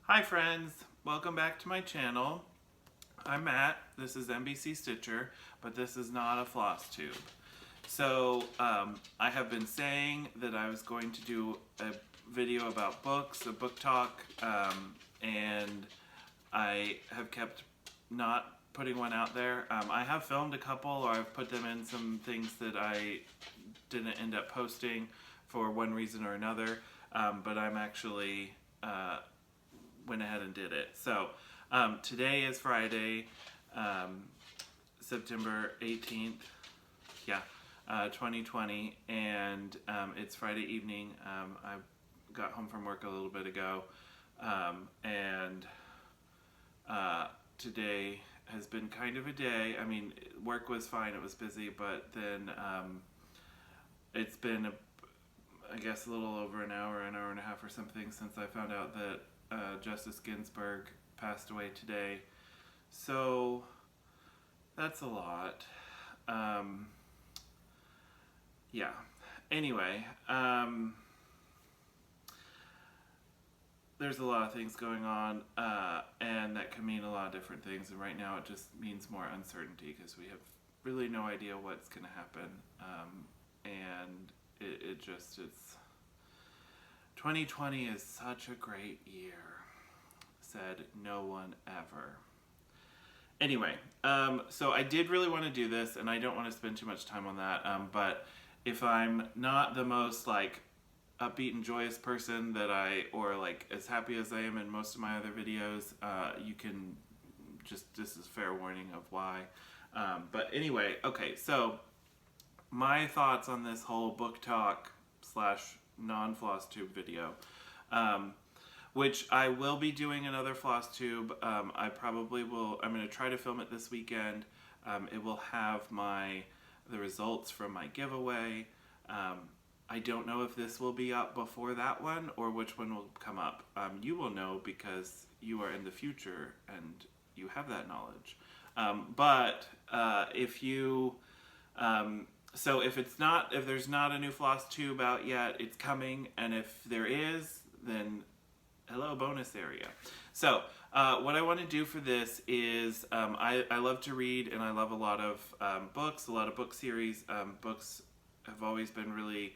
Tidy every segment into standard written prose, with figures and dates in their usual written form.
Hi friends, welcome back to my channel. I'm Matt, this is NBC Stitcher, but this is not a Flosstube. So I have been saying that I was going to do a video about books, a book talk, and I have kept not putting one out there. I have filmed a couple, or I've put them in some things that I didn't end up posting for one reason or another, but I'm actually went ahead and did it. So today is Friday, September 18th, 2020, and it's Friday evening. I got home from work a little bit ago, and today has been kind of a day. I mean, work was fine, it was busy, but then it's been, I guess, a little over an hour and a half or something since I found out that Justice Ginsburg passed away today. So that's a lot. Yeah. Anyway, there's a lot of things going on, and that can mean a lot of different things. And right now it just means more uncertainty because we have really no idea what's going to happen. And it's 2020 is such a great year, said no one ever. Anyway, so I did really want to do this, and I don't want to spend too much time on that, but if I'm not the most upbeat and joyous person or as happy as I am in most of my other videos, you can this is fair warning of why. But anyway, okay, so my thoughts on this whole book talk / non-Flosstube video, which I will be doing another Flosstube. I probably will. I'm going to try to film it this weekend. It will have the results from my giveaway. I don't know if this will be up before that one or which one will come up. You will know because you are in the future and you have that knowledge. But if you so if there's not a new Flosstube out yet, it's coming, and if there is, then hello, bonus area. So what I want to do for this is I love to read, and I love a lot of books, a lot of book series. Books have always been really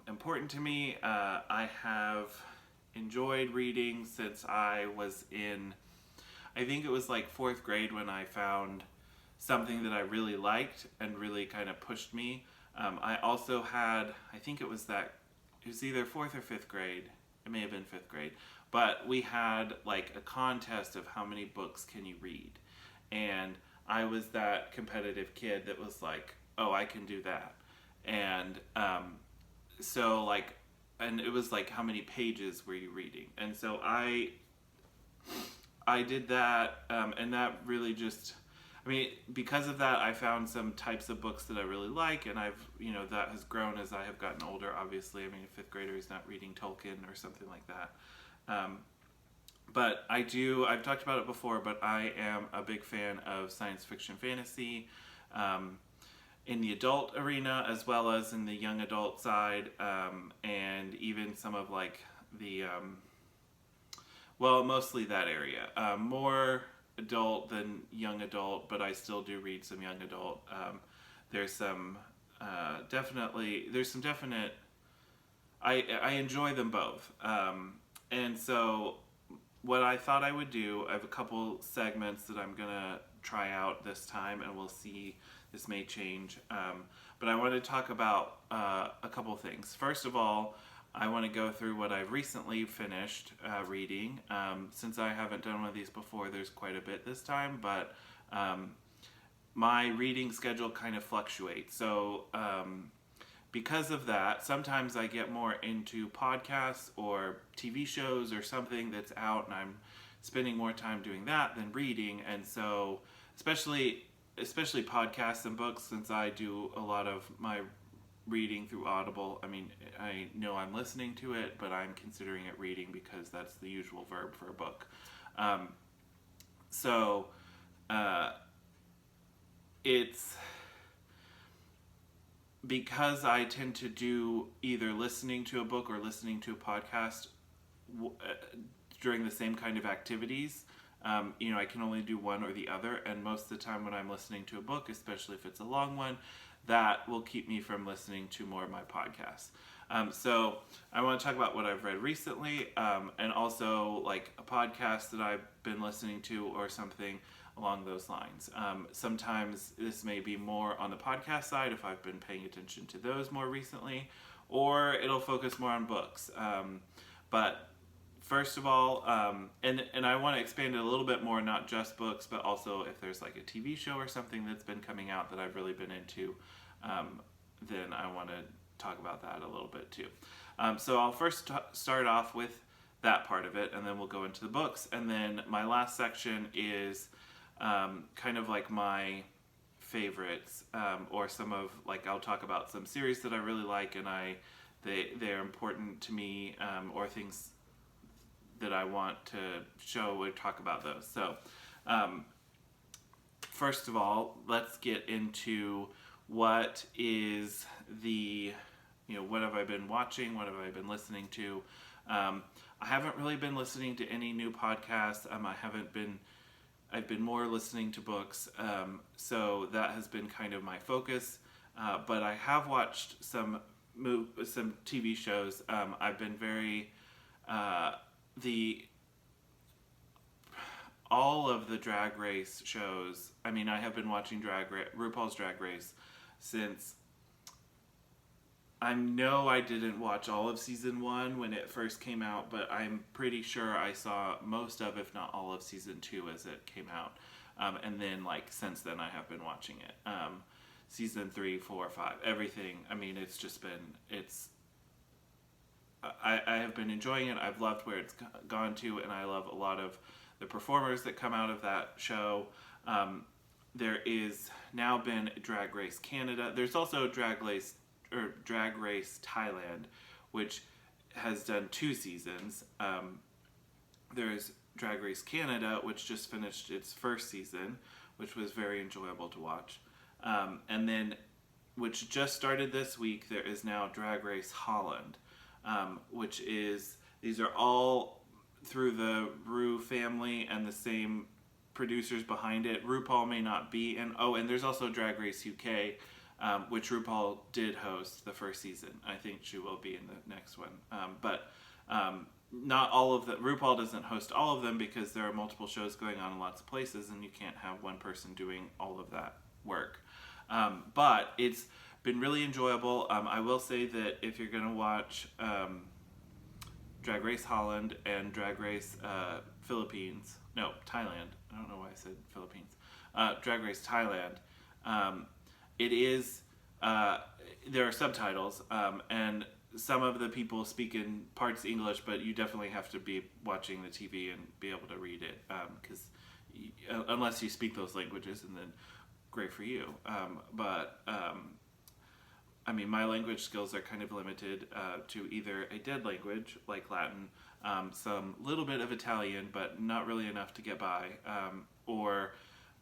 important to me. I have enjoyed reading since I was I think it was like 4th grade when I found something that I really liked and really kind of pushed me. I also had, I think it was either 4th or 5th grade. It may have been 5th grade, but we had a contest of how many books can you read. And I was that competitive kid that was like, oh, I can do that. And and it was how many pages were you reading? And so I did that, and that really because of that, I found some types of books that I really like, and that has grown as I have gotten older, obviously. I mean, a 5th grader is not reading Tolkien or something like that. But I've talked about it before, but I am a big fan of science fiction fantasy, in the adult arena as well as in the young adult side, and even some of mostly that area. More adult than young adult, but I still do read some young adult. There's some definite, I enjoy them both. And so what I thought I would do, I have a couple segments that I'm gonna try out this time, and we'll see, this may change. But I want to talk about a couple things. First of all, I want to go through what I've recently finished reading. Since I haven't done one of these before, there's quite a bit this time, but my reading schedule kind of fluctuates. So because of that, sometimes I get more into podcasts or TV shows or something that's out, and I'm spending more time doing that than reading. And so especially podcasts and books, since I do a lot of my reading through Audible. I mean, I know I'm listening to it, but I'm considering it reading because that's the usual verb for a book. It's because I tend to do either listening to a book or listening to a podcast during the same kind of activities. I can only do one or the other, and most of the time when I'm listening to a book, especially if it's a long one, that will keep me from listening to more of my podcasts. So I want to talk about what I've read recently, and also like a podcast that I've been listening to or something along those lines. Sometimes this may be more on the podcast side if I've been paying attention to those more recently, or it'll focus more on books. But first of all, and I want to expand it a little bit more, not just books, but also if there's like a TV show or something that's been coming out that I've really been into, then I want to talk about that a little bit too. So I'll first start off with that part of it, and then we'll go into the books. And then my last section is kind of like my favorites, or some of, like, I'll talk about some series that I really like and they're important to me, or things that I want to show or talk about those. So first of all, let's get into what is what have I been watching, what have I been listening to. I haven't really been listening to any new podcasts. I've been more listening to books, so that has been kind of my focus. But I have watched some TV shows. I've been very all of the Drag Race shows. I mean, I have been watching RuPaul's Drag Race since. I know I didn't watch all of season 1 when it first came out, but I'm pretty sure I saw most of, if not all of season 2 as it came out. And then, like, since then I have been watching it. Season 3, 4, 5, everything. I mean, it's just been, I have been enjoying it. I've loved where it's gone to, and I love a lot of the performers that come out of that show. There is now been Drag Race Canada. There's also Drag Race Thailand, which has done 2 seasons. There's Drag Race Canada, which just finished its first season, which was very enjoyable to watch. And then, which just started this week, there is now Drag Race Holland, these are all through the Ru family and the same producers behind it. RuPaul may not be in, and there's also Drag Race UK, which RuPaul did host the first season. I think she will be in the next one. But not all of the, RuPaul doesn't host all of them because there are multiple shows going on in lots of places and you can't have one person doing all of that work. But it's been really enjoyable. I will say that if you're going to watch Drag Race Holland and Drag Race Thailand, I don't know why I said Philippines, Drag Race Thailand, it is, there are subtitles, and some of the people speak in parts English, but you definitely have to be watching the TV and be able to read it, because unless you speak those languages, and then great for you. I mean, my language skills are kind of limited to either a dead language, like Latin, some little bit of Italian, but not really enough to get by, or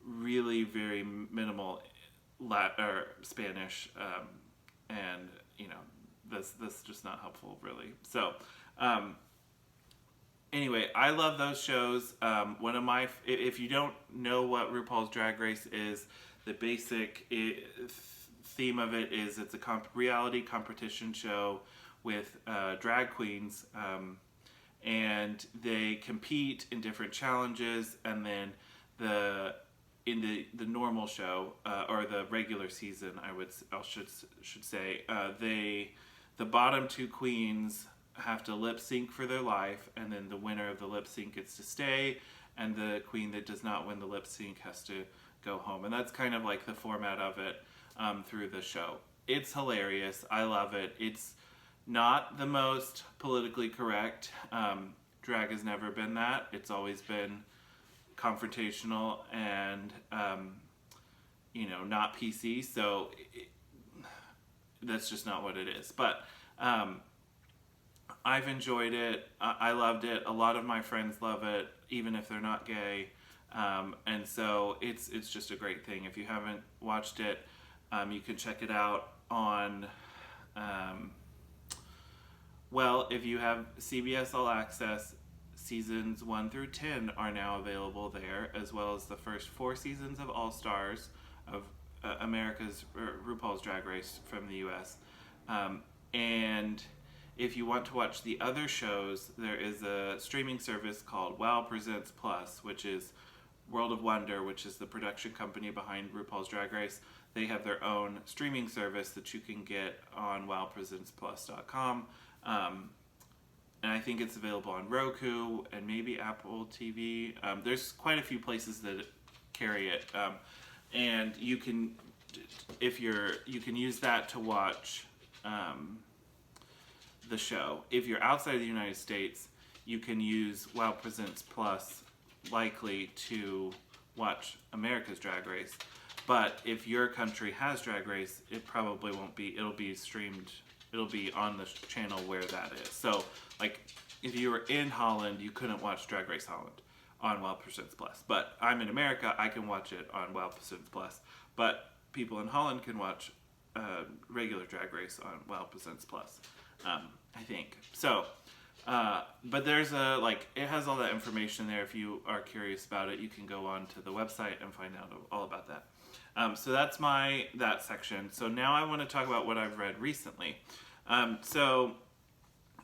really very minimal or Spanish, and that's just not helpful, really. So anyway, I love those shows. One of my, if you don't know what RuPaul's Drag Race is, the basic theme of it is it's a reality competition show with drag queens, and they compete in different challenges, and then in the normal show, or the regular season, I should say, the bottom 2 queens have to lip sync for their life, and then the winner of the lip sync gets to stay, and the queen that does not win the lip sync has to go home. And that's kind of like the format of it through the show. It's hilarious. I love it. It's not the most politically correct. Drag has never been that. It's always been confrontational and not PC, so that's just not what it is. But I've enjoyed it. I loved it. A lot of my friends love it, even if they're not gay, and so it's just a great thing. If you haven't watched it, you can check it out on if you have CBS All Access, seasons 1 through 10 are now available there, as well as the first 4 seasons of All Stars of America's RuPaul's Drag Race from the US. And if you want to watch the other shows, there is a streaming service called WoW Presents Plus, which is World of Wonder, which is the production company behind RuPaul's Drag Race. They have their own streaming service that you can get on wowpresentsplus.com. And I think it's available on Roku and maybe Apple TV. There's quite a few places that carry it. And you can, you can use that to watch the show. If you're outside of the United States, you can use Wow Presents Plus likely to watch America's Drag Race. But if your country has Drag Race, it probably won't be, it'll be streamed, it'll be on the channel where that is. So, like, if you were in Holland, you couldn't watch Drag Race Holland on Wow Presents Plus. But I'm in America, I can watch it on Wow Presents Plus. But people in Holland can watch regular Drag Race on Wow Presents Plus, I think. So, but there's it has all that information there. If you are curious about it, you can go on to the website and find out all about that. So that's that section. So now I want to talk about what I've read recently. So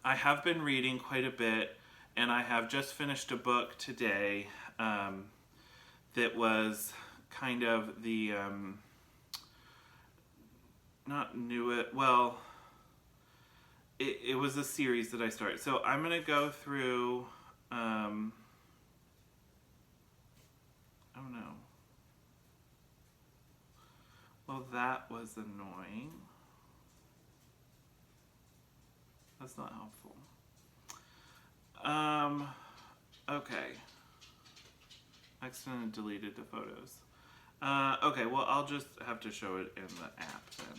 I have been reading quite a bit, and I have just finished a book today that was kind of the, it was a series that I started. So I'm going to go through, oh no. Well, that was annoying. That's not helpful. Okay. I accidentally deleted the photos. Okay, well, I'll just have to show it in the app then.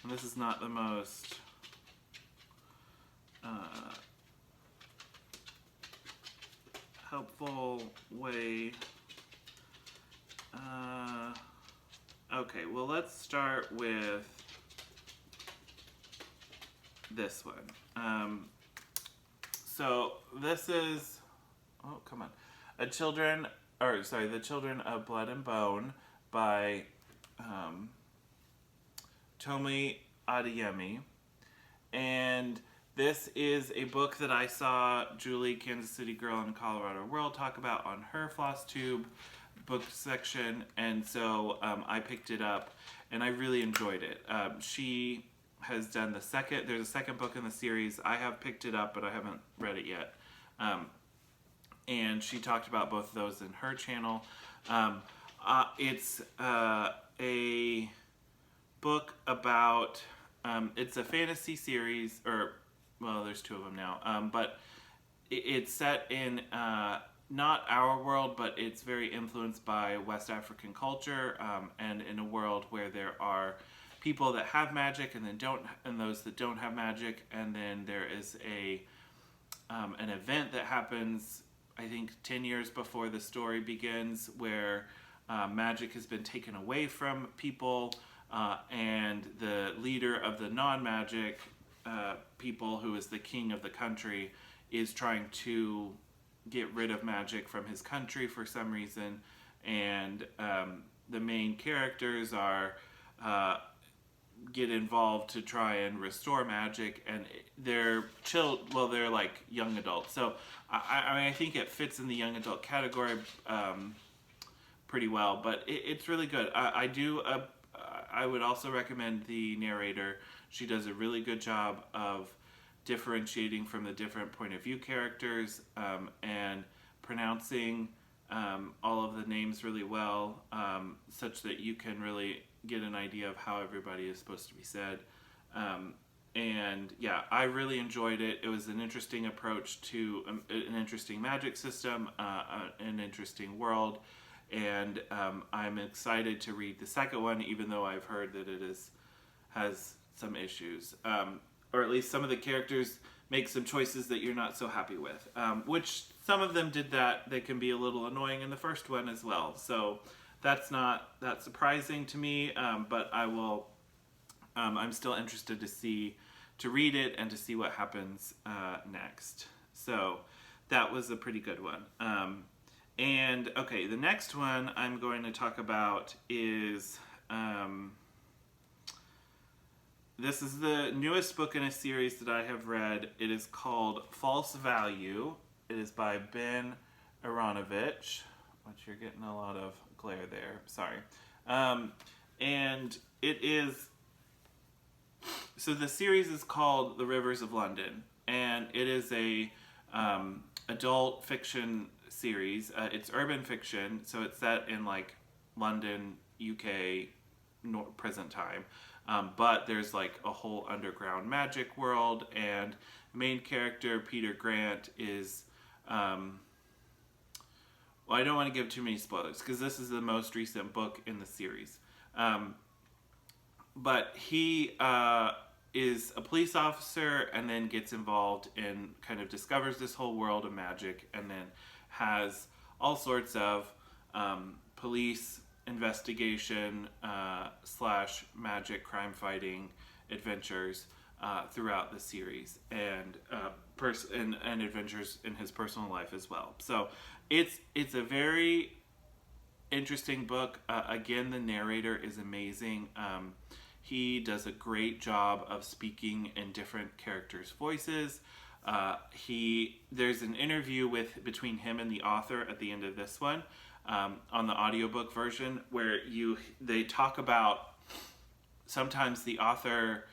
And this is not the most helpful way. Okay, well, let's start with this one. So this is, oh, come on. The Children of Blood and Bone by Tomi Adeyemi. And this is a book that I saw Julie, Kansas City Girl in Colorado World, talk about on her Flosstube book section, and so I picked it up and I really enjoyed it. She has done there's a second book in the series. I have picked it up, but I haven't read it yet. And she talked about both of those in her channel. It's a book about, it's a fantasy series, or, well, there's 2 of them now, but it's set in not our world, but it's very influenced by West African culture, and in a world where there are people that have magic and those that don't have magic, and then there is an event that happens, I think 10 years before the story begins, where magic has been taken away from people, and the leader of the non-magic people, who is the king of the country, is trying to get rid of magic from his country for some reason, and the main characters are get involved to try and restore magic, and they're they're like young adults. So I think it fits in the young adult category pretty well, but it's really good. I would also recommend the narrator. She does a really good job of differentiating from the different point of view characters, and pronouncing all of the names really well, such that you can really get an idea of how everybody is supposed to be said. And yeah, I really enjoyed it. It was an interesting approach to an interesting magic system, an interesting world, and I'm excited to read the second one, even though I've heard that it has some issues. Or at least some of the characters make some choices that you're not so happy with, which some of them did that. They can be a little annoying in the first one as well. So that's not that surprising to me, but I'm still interested to read it and to see what happens next. So that was a pretty good one. And okay, the next one I'm going to talk about is this is the newest book in a series that I have read. It is called False Value. It is by Ben Aronovich, which you're getting a lot of glare there. Sorry. And it is, so the series is called The Rivers of London, and it is a adult fiction series. It's urban fiction, so it's set in like London, UK, present time. But there's like a whole underground magic world, and the main character, Peter Grant, is well, I don't want to give too many spoilers because this is the most recent book in the series. But he is a police officer and then gets involved in, kind of discovers this whole world of magic, and then has all sorts of police investigation / magic crime fighting adventures throughout the series, and and adventures in his personal life as well. So it's a very interesting book. Again, the narrator is amazing. He does a great job of speaking in different characters' voices. There's an interview between him and the author at the end of this one, on the audiobook version, where they talk about sometimes the author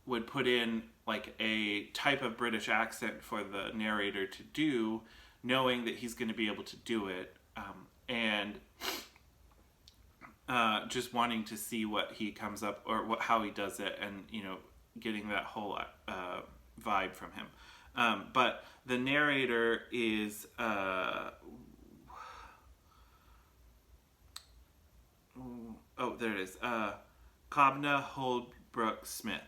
would put in like a type of British accent for the narrator to do, knowing that he's going to be able to do it, and just wanting to see what he comes up, or how he does it, and getting that whole vibe from him. But the narrator is there it is, Kobna Holdbrook Smith,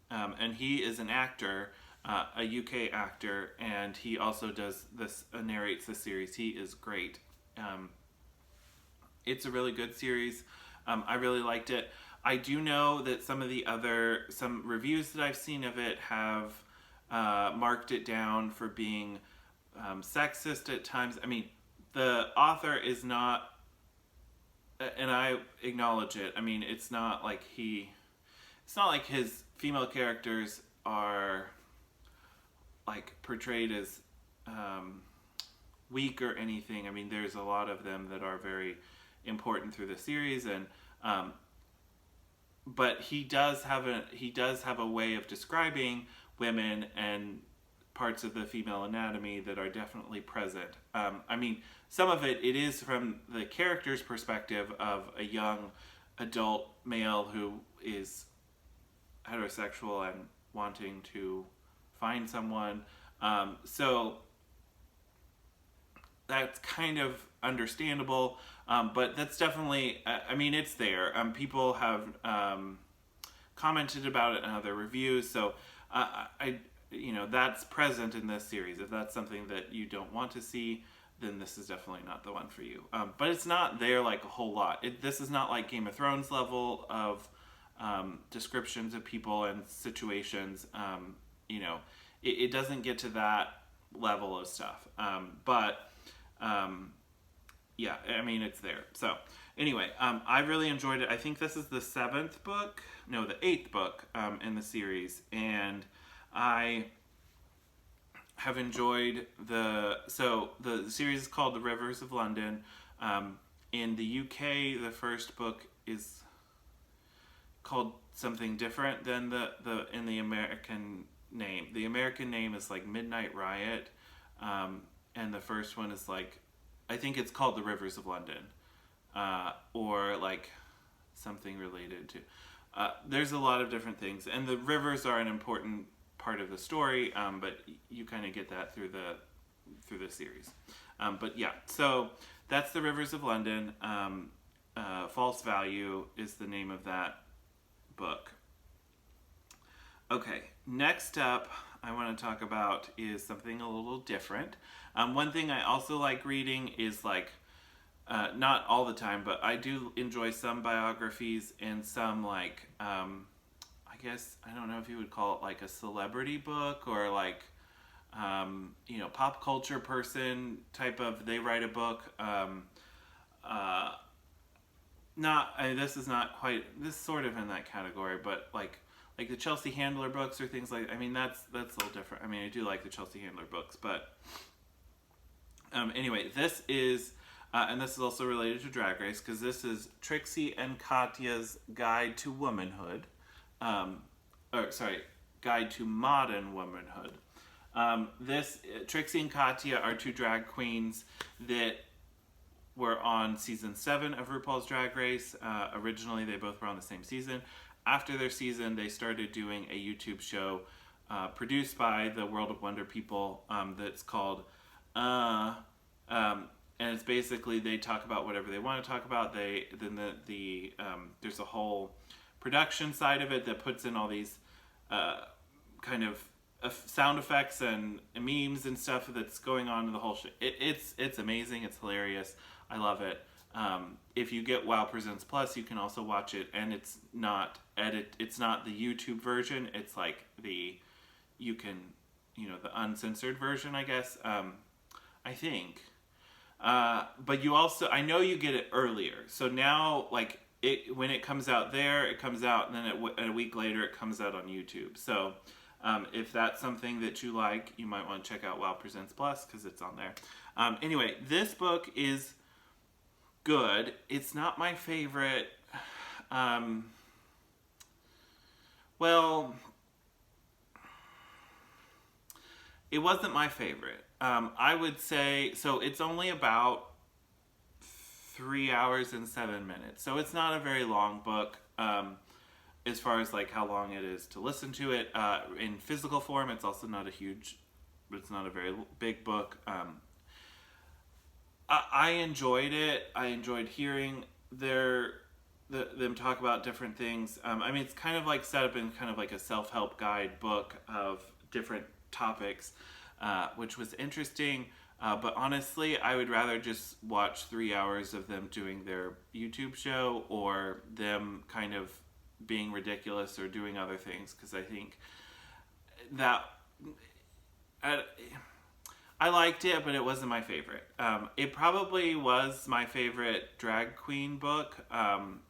and he is an actor, a UK actor, and he also does this, narrates the series. He is great. It's a really good series. I really liked it. I do know that some reviews that I've seen of it have marked it down for being sexist at times. I mean, the author is not, and I acknowledge it. I mean, it's not like his female characters are like portrayed as weak or anything. I mean, there's a lot of them that are very important through the series, and but he does have a way of describing women and parts of the female anatomy that are definitely present. I mean, some of it is from the character's perspective of a young adult male who is heterosexual and wanting to find someone. So that's kind of understandable, but that's definitely, I mean, it's there. People have commented about it in other reviews, so that's present in this series. If that's something that you don't want to see, then this is definitely not the one for you. But it's not there like a whole lot. This is not like Game of Thrones level of descriptions of people and situations. It doesn't get to that level of stuff. Yeah, I mean, it's there. So anyway, I really enjoyed it. I think this is the 8th book in the series, and I have enjoyed the series is called The Rivers of London. In the UK, the first book is called something different than in the American name. The American name is like Midnight Riot, and the first one is like, I think it's called The Rivers of London, or like something related to. There's a lot of different things, and the rivers are an important part of the story, but you kind of get that through the series. But yeah, so that's The Rivers of London. False Value is the name of that book. Okay, next up I want to talk about is something a little different. One thing I also like reading is like, not all the time, but I do enjoy some biographies and some like, I guess, I don't know if you would call it like a celebrity book, or like, you know, pop culture person type of, they write a book. This is not quite, this is sort of in that category, but like the Chelsea Handler books or things like, I mean, that's a little different. I mean, I do like the Chelsea Handler books, but anyway, this is, and this is also related to Drag Race, because this is Trixie and Katya's Guide to Womanhood. Guide to Modern Womanhood. Trixie and Katya are two drag queens that were on season 7 of RuPaul's Drag Race. Originally, they both were on the same season. After their season, they started doing a YouTube show produced by the World of Wonder people that's called, and it's basically they talk about whatever they want to talk about. There's a whole production side of it that puts in all these kind of sound effects and memes and stuff that's going on in the whole show. It's amazing. It's hilarious. I love it. If you get WoW Presents Plus, you can also watch it, and it's not it's not the YouTube version. It's like the uncensored version, I guess. I think. But you also, I know you get it earlier. So now, like, when it comes out there, it comes out, and then a week later, it comes out on YouTube. So if that's something that you like, you might want to check out WoW Presents Plus, because it's on there. Anyway, this book is good. It's not my favorite. Well, it wasn't my favorite. I would say, so it's only about 3 hours and 7 minutes. So it's not a very long book as far as like how long it is to listen to it. In physical form, it's also not it's not a very big book. I enjoyed it. I enjoyed hearing them talk about different things. I mean, it's kind of like set up in kind of like a self-help guide book of different topics, which was interesting. But honestly, I would rather just watch 3 hours of them doing their YouTube show or them kind of being ridiculous or doing other things, because I think that I liked it, but it wasn't my favorite. It probably was my favorite drag queen book,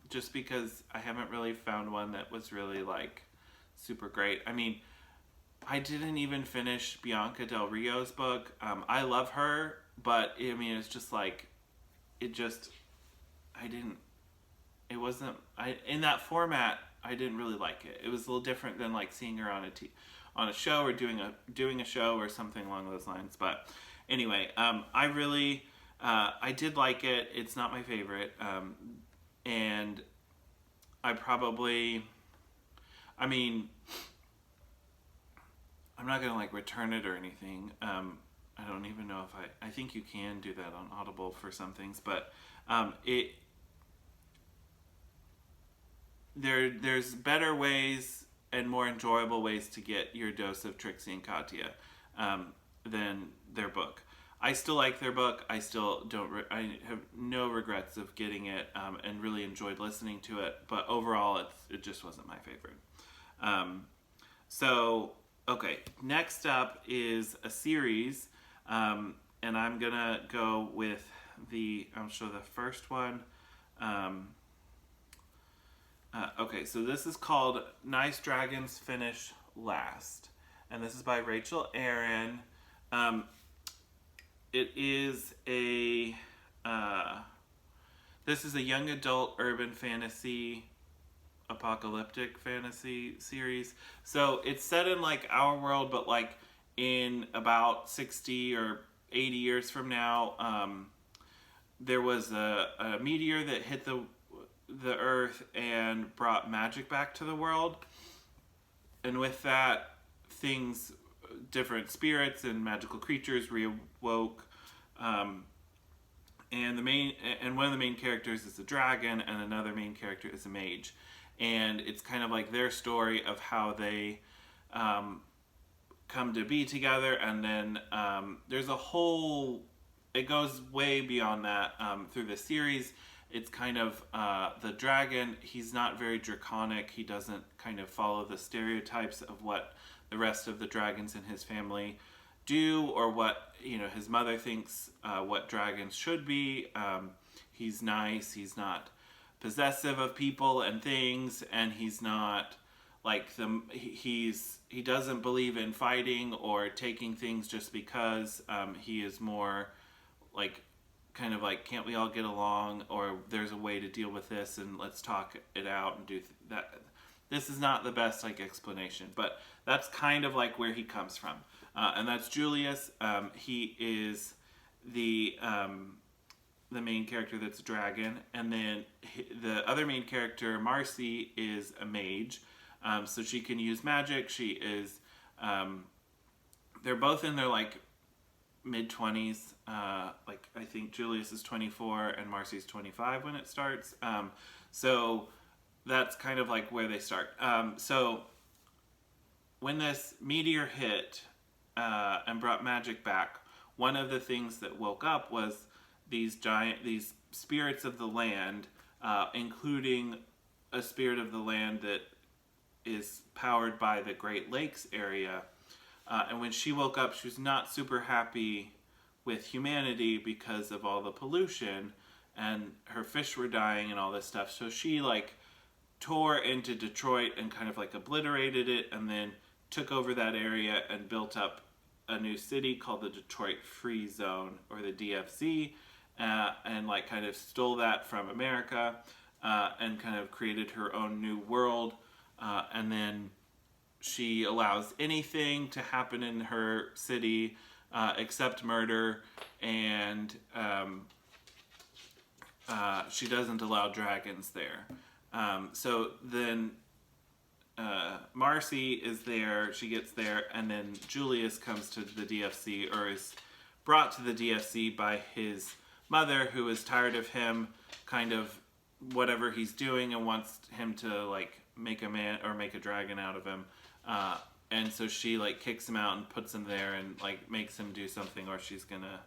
just because I haven't really found one that was really like super great. I mean, I didn't even finish Bianca Del Rio's book. I love her, but I mean, it's just like, in that format, I didn't really like it. It was a little different than like seeing her on a show or doing a show or something along those lines. But anyway, I did like it. It's not my favorite. And I'm not going to like return it or anything. I don't even know if I think you can do that on Audible for some things, but there's better ways and more enjoyable ways to get your dose of Trixie and Katya than their book. I still like their book. I still don't. I have no regrets of getting it, and really enjoyed listening to it. But overall, it just wasn't my favorite. So okay, next up is a series, and I'm gonna go with I'll show the first one. Okay, so this is called Nice Dragons Finish Last, and this is by Rachel Aaron. It is this is a young adult urban fantasy, apocalyptic fantasy series. So it's set in like our world, but like in about 60 or 80 years from now, there was a meteor that hit the earth and brought magic back to the world, and with that, different spirits and magical creatures reawoke, and one of the main characters is a dragon, and another main character is a mage, and it's kind of like their story of how they come to be together, and then there's it goes way beyond that through the series. It's kind of the dragon, he's not very draconic. He doesn't kind of follow the stereotypes of what the rest of the dragons in his family do, or what, you know, his mother thinks what dragons should be. He's nice, he's not possessive of people and things, and he's not like he doesn't believe in fighting or taking things just because. He is more like, kind of like, can't we all get along, or there's a way to deal with this and let's talk it out and do that. This is not the best like explanation, but that's kind of like where he comes from. And that's Julius. He is the main character that's a dragon, and then the other main character, Marcy, is a mage, so she can use magic. She is, they're both in their like mid-20s. Like I think Julius is 24 and Marcy's 25 when it starts. So that's kind of like where they start. So when this meteor hit and brought magic back, one of the things that woke up was these spirits of the land, including a spirit of the land that is powered by the Great Lakes area. And when she woke up, she was not super happy with humanity because of all the pollution, and her fish were dying and all this stuff. So she like tore into Detroit and kind of like obliterated it, and then took over that area and built up a new city called the Detroit Free Zone, or the DFZ, and like kind of stole that from America, and kind of created her own new world. And then she allows anything to happen in her city except murder, and she doesn't allow dragons there. So then Marcy is there, she gets there, and then Julius comes to the DFC, or is brought to the DFC by his mother, who is tired of him kind of whatever he's doing and wants him to like make a man or make a dragon out of him. And so she like kicks him out and puts him there and like makes him do something, or she's gonna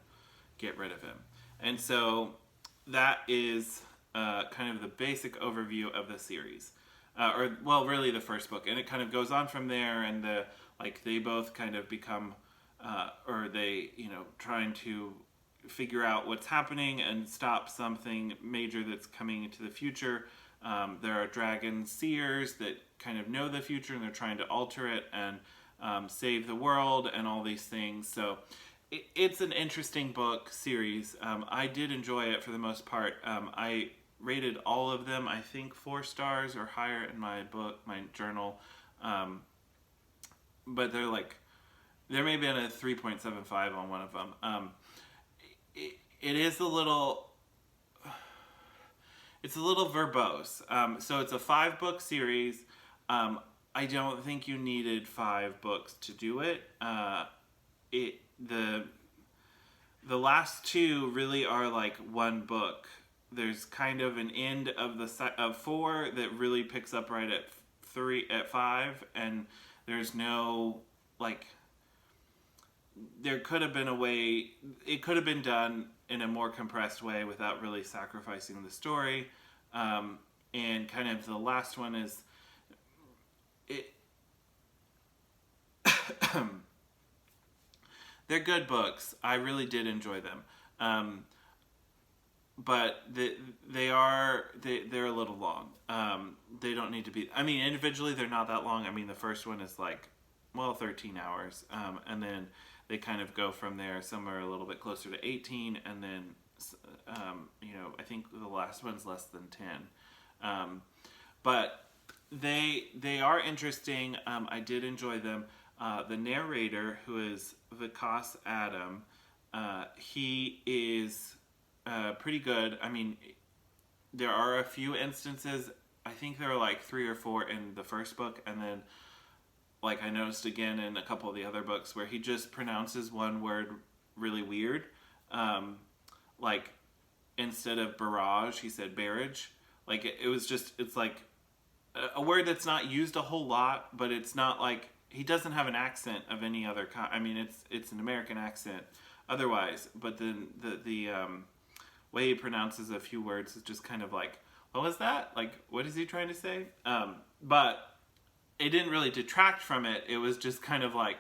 get rid of him. And so that is kind of the basic overview of the series. Or well, really the first book, and it kind of goes on from there, and they both kind of become, or they, you know, trying to figure out what's happening and stop something major that's coming into the future. There are dragon seers that kind of know the future, and they're trying to alter it and save the world and all these things. So it's an interesting book series. I did enjoy it for the most part. I rated all of them, I think 4 stars or higher in my book, my journal. But they're like, there may have been a 3.75 on one of them. It is a little, it's a little verbose. So it's a 5-book series. I don't think you needed 5 books to do it. The last 2 really are like one book. There's kind of an end of 4 that really picks up right at 5, and there's no like. There could have been a way. It could have been done in a more compressed way without really sacrificing the story. And kind of the last one is it. They're good books. I really did enjoy them. But they're a little long. They don't need to be. I mean, individually they're not that long. I mean, the first one is like, well, 13 hours, and then they kind of go from there. Some are a little bit closer to 18, and then you know, I think the last one's less than 10. But they are interesting. I did enjoy them. The narrator, who is Vikas Adam, he is pretty good. I mean, there are a few instances, I think there are like 3 or 4 in the first book, and then like I noticed again in a couple of the other books, where he just pronounces one word really weird. Like instead of barrage, he said barrage. Like it was just, it's like a word that's not used a whole lot, but it's not like, he doesn't have an accent of any other kind. I mean, it's an American accent otherwise, but then the way he pronounces a few words is just kind of like, what was that? Like, what is he trying to say? But it didn't really detract from it. It was just kind of like,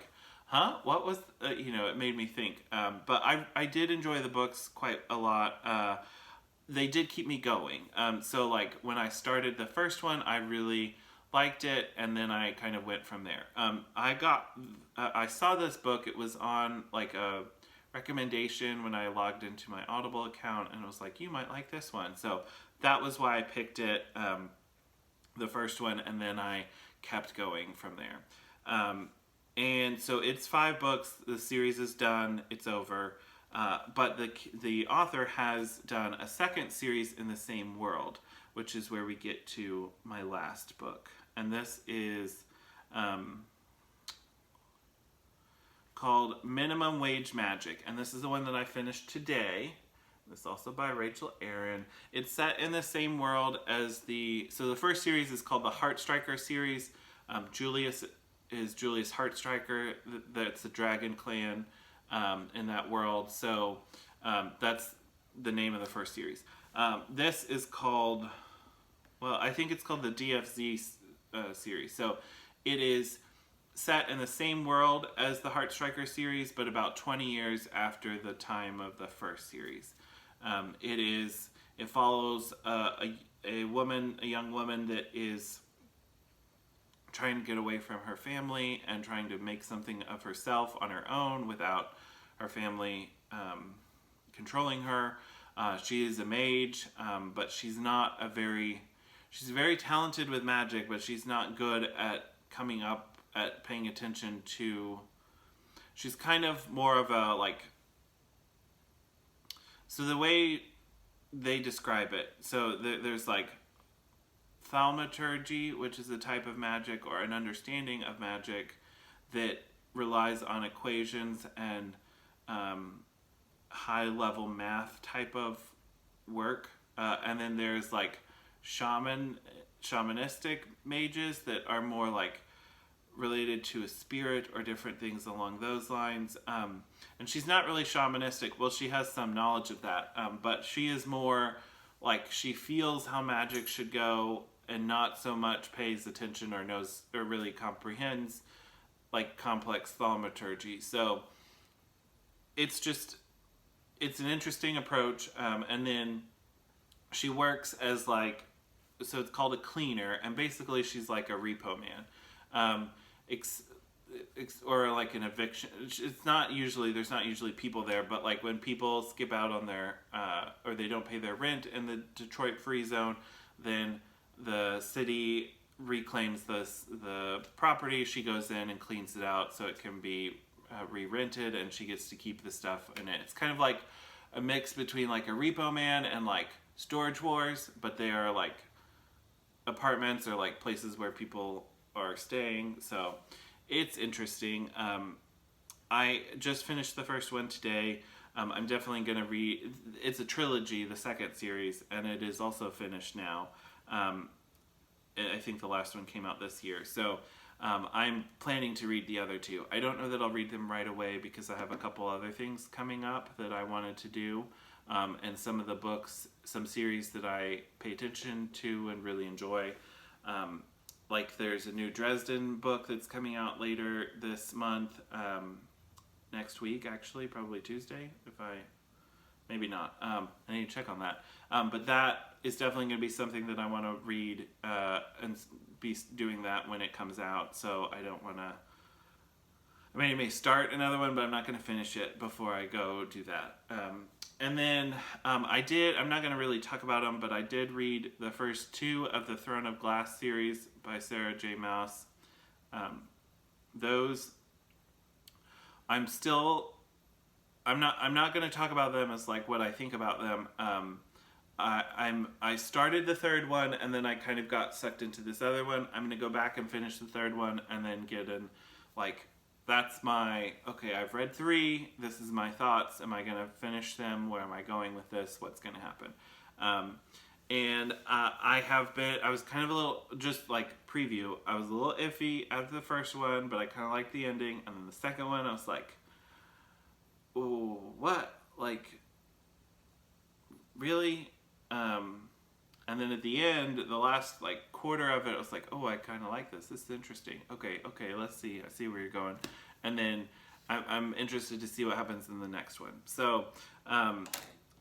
Huh? What was, it made me think. But I did enjoy the books quite a lot. They did keep me going. So like when I started the first one, I really liked it, and then I kind of went from there. I saw this book. It was on like a recommendation when I logged into my Audible account, and it was like, you might like this one. So that was why I picked it, the first one, and then I kept going from there. And so it's 5 books. The series is done. It's over. But the author has done a second series in the same world, which is where we get to my last book. And this is called Minimum Wage Magic. And this is the one that I finished today. This is also by Rachel Aaron. It's set in the same world as so the first series is called the Heartstriker series. Julius is Julius Heartstriker. That's the Dragon Clan in that world. So that's the name of the first series. This is called, I think it's called the DFZ series. So it is set in the same world as the Heartstriker series, but about 20 years after the time of the first series. It follows a young woman that is trying to get away from her family and trying to make something of herself on her own without her family controlling her. She is a mage, but she's very talented with magic, but she's not good at coming up at paying attention to, she's kind of more of a so the way they describe it, so there's like thaumaturgy, which is a type of magic or an understanding of magic that relies on equations and high-level math type of work. And then there's like shamanistic mages that are more like related to a spirit or different things along those lines. And she's not really shamanistic. Well, she has some knowledge of that, but she is more like she feels how magic should go and not so much pays attention or knows or really comprehends like complex thaumaturgy. So it's an interesting approach. And then she works as so it's called a cleaner, and basically she's like a repo man. Or like an eviction. There's not usually people there, but like when people skip out on their, or they don't pay their rent in the Detroit Free Zone, then the city reclaims the property. She goes in and cleans it out so it can be re-rented, and she gets to keep the stuff in it. It's kind of like a mix between like a Repo Man and like Storage Wars, but they are like apartments or like places where people are staying. So it's interesting. I just finished the first one today. I'm definitely going to read. It's a trilogy, the second series, and it is also finished now. I think the last one came out this year. So I'm planning to read the other 2. I don't know that I'll read them right away because I have a couple other things coming up that I wanted to do. And some of the books, some series that I pay attention to and really enjoy. Like there's a new Dresden book that's coming out later this month, next week actually, probably Tuesday, maybe not. I need to check on that. But that is definitely going to be something that I want to read and be doing that when it comes out. So I don't want to, I may start another one, but I'm not going to finish it before I go do that. And then I'm not going to really talk about them, but I did read the first 2 of the Throne of Glass series by Sarah J. Maas. Those, I'm not going to talk about them as like what I think about them. I started the 3rd one and then I kind of got sucked into this other one. I'm going to go back and finish the 3rd one and then get in like, that's okay, I've read 3, this is my thoughts, am I going to finish them, where am I going with this, what's going to happen? And I was kind of a little, just like preview, I was a little iffy after the first one, but I kind of liked the ending, and then the second one, I was like, ooh, what? Like, really? And then at the end, the last like quarter of it, I was like, oh, I kind of like this. This is interesting. Okay, let's see. I see where you're going. and then I'm interested to see what happens in the next one. So,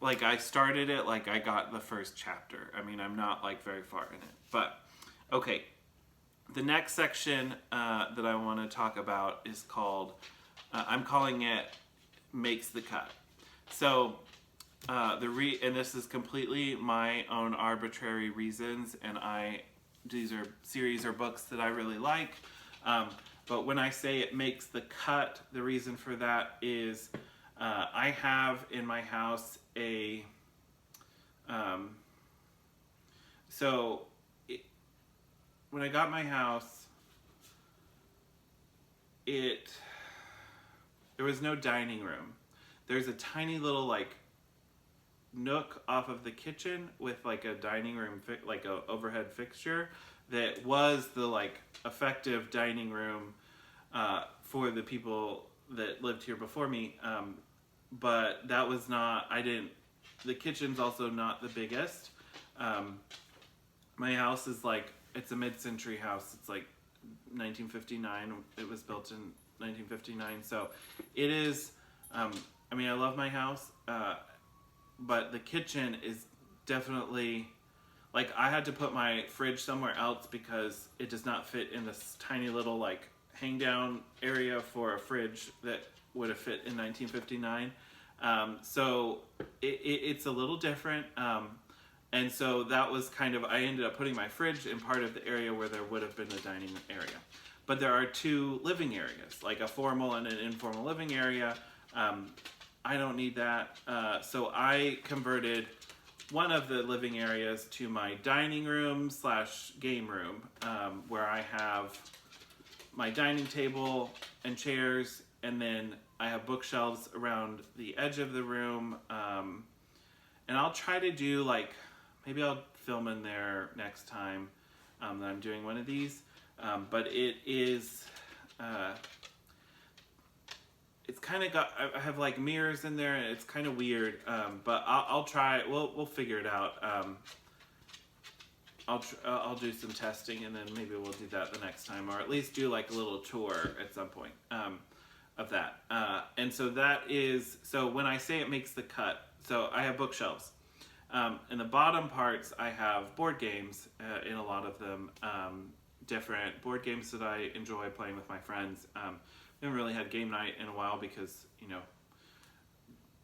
like I started it, like I got the first chapter. I mean, I'm not like very far in it, but okay. The next section that I want to talk about is called, I'm calling it Makes the Cut. So, and this is completely my own arbitrary reasons, and these are series or books that I really like. But when I say it makes the cut, the reason for that is I have in my house when I got my house, there was no dining room. There's a tiny little like nook off of the kitchen with like a dining room, like a overhead fixture that was the like effective dining room for the people that lived here before me. But that was not, the kitchen's also not the biggest. My house is like, it's a mid-century house. It's like 1959. It was built in 1959. So it is, I love my house, but the kitchen is definitely, like I had to put my fridge somewhere else because it does not fit in this tiny little like hang down area for a fridge that would have fit in 1959. So it's a little different. And so that was kind of, I ended up putting my fridge in part of the area where there would have been a dining area. But there are two living areas, like a formal and an informal living area. I don't need that. So I converted one of the living areas to my dining room / game room, where I have my dining table and chairs, and then I have bookshelves around the edge of the room. And I'll try to do like, maybe I'll film in there next time that I'm doing one of these. But it is, it's kind of got, I have like mirrors in there and it's kind of weird. But I'll try, we'll figure it out. I'll do some testing and then maybe we'll do that the next time, or at least do like a little tour at some point of that. And so that is, so when I say it makes the cut, so I have bookshelves. In the bottom parts, I have board games in a lot of them, different board games that I enjoy playing with my friends. We haven't really had game night in a while because,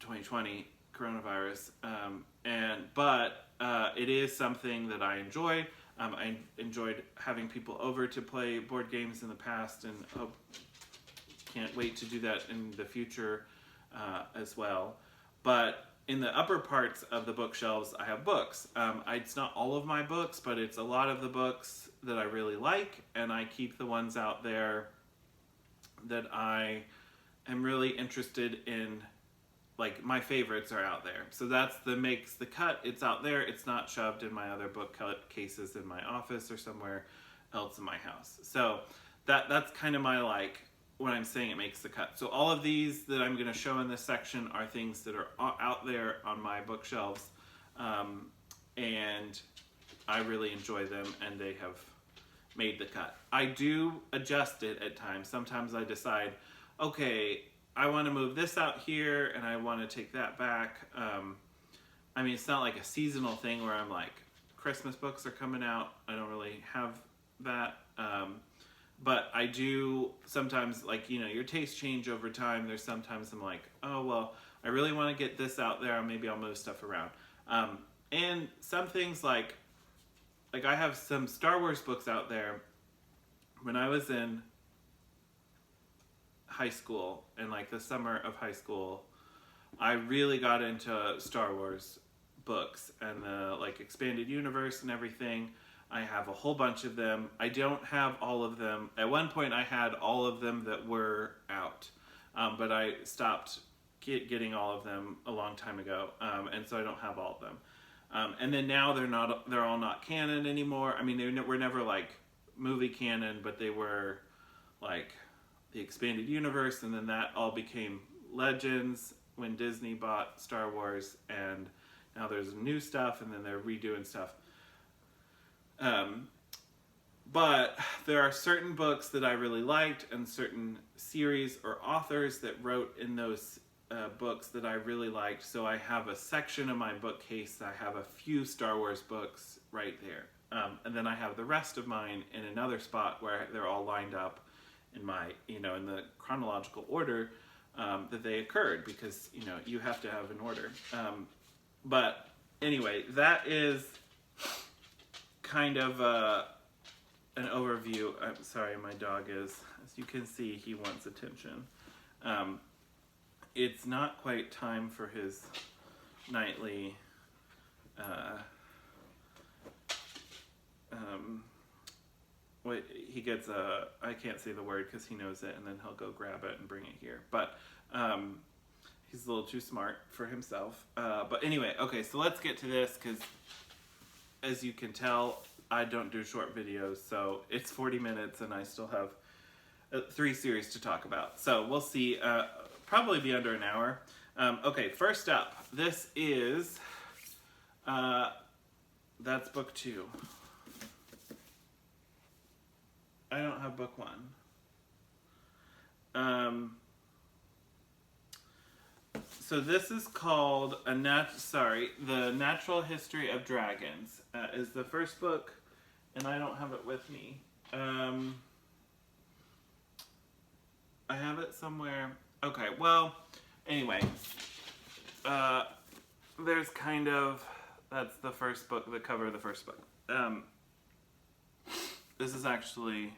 2020 coronavirus. But it is something that I enjoy. I enjoyed having people over to play board games in the past, and can't wait to do that in the future as well. But in the upper parts of the bookshelves, I have books. It's not all of my books, but it's a lot of the books that I really like, and I keep the ones out there that I am really interested in. Like, my favorites are out there. So that's the makes the cut. It's out there. It's not shoved in my other bookcases in my office or somewhere else in my house. So that's kind of my, like, when I'm saying it makes the cut. So all of these that I'm going to show in this section are things that are out there on my bookshelves, and I really enjoy them, and they have made the cut. I do adjust it at times. Sometimes I decide, okay, I want to move this out here, and I want to take that back. It's not like a seasonal thing where I'm like, Christmas books are coming out. I don't really have that. But I do sometimes, like, your tastes change over time. There's sometimes I'm like, oh, well, I really want to get this out there. Maybe I'll move stuff around. And some things like I have some Star Wars books out there. When I was in high school, and like the summer of high school, I really got into Star Wars books and the like expanded universe and everything. I have a whole bunch of them. I don't have all of them. At one point I had all of them that were out, but I stopped getting all of them a long time ago, and so I don't have all of them. And then now they're all not canon anymore. I mean, they were never like movie canon, but they were like the expanded universe, and then that all became Legends when Disney bought Star Wars, and now there's new stuff, and then they're redoing stuff. But there are certain books that I really liked and certain series or authors that wrote in those books that I really liked. So I have a section of my bookcase. I have a few Star Wars books right there. And then I have the rest of mine in another spot where they're all lined up in my, in the chronological order that they occurred, because, you have to have an order. But anyway, that is kind of an overview. I'm sorry, my dog is, as you can see, he wants attention. It's not quite time for his nightly he gets I can't say the word because he knows it, and then he'll go grab it and bring it here. But he's a little too smart for himself. But anyway, okay, so let's get to this, because as you can tell, I don't do short videos, so it's 40 minutes and I still have 3 series to talk about. So we'll see, probably be under an hour. Okay, first up, this is, that's book 2. I don't have book 1. So this is called The Natural History of Dragons is the first book, and I don't have it with me. I have it somewhere. Okay, well, anyway, there's that's the first book, the cover of the first book. This is actually